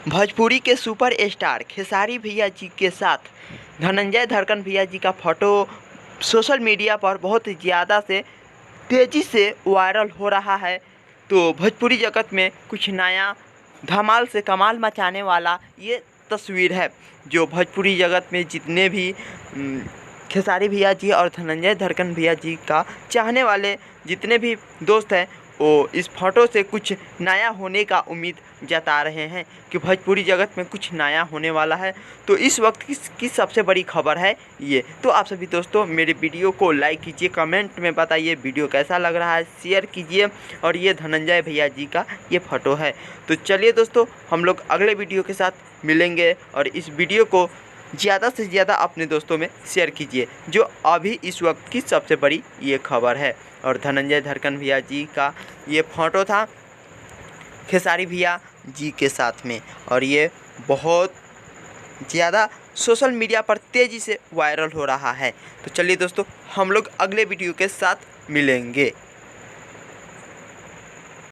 भोजपुरी के super star Khesari भैया जी के साथ धनंजय धड़कन भैया जी का फोटो सोशल मीडिया पर बहुत ज़्यादा से तेज़ी से वायरल हो रहा है। तो भोजपुरी जगत में कुछ नया धमाल से कमाल मचाने वाला ये तस्वीर है, जो भोजपुरी जगत में जितने भी खेसारी भैया जी और धनंजय धड़कन भैया जी का चाहने वाले जितने भी दोस्त हैं, वो इस फोटो से कुछ नया होने का उम्मीद जता रहे हैं कि भोजपुरी जगत में कुछ नया होने वाला है। तो इस वक्त की सबसे बड़ी खबर है ये। तो आप सभी दोस्तों मेरे वीडियो को लाइक कीजिए, कमेंट में बताइए वीडियो कैसा लग रहा है, शेयर कीजिए। और ये धनंजय भैया जी का ये फ़ोटो है। तो चलिए दोस्तों, हम लोग अगले वीडियो के साथ मिलेंगे और इस वीडियो को ज़्यादा से ज़्यादा अपने दोस्तों में शेयर कीजिए, जो अभी इस वक्त की सबसे बड़ी ये खबर है। और धनंजय धड़कन भैया जी का ये फ़ोटो था खेसारी भैया जी के साथ में, और ये बहुत ज़्यादा सोशल मीडिया पर तेज़ी से वायरल हो रहा है। तो चलिए दोस्तों, हम लोग अगले वीडियो के साथ मिलेंगे।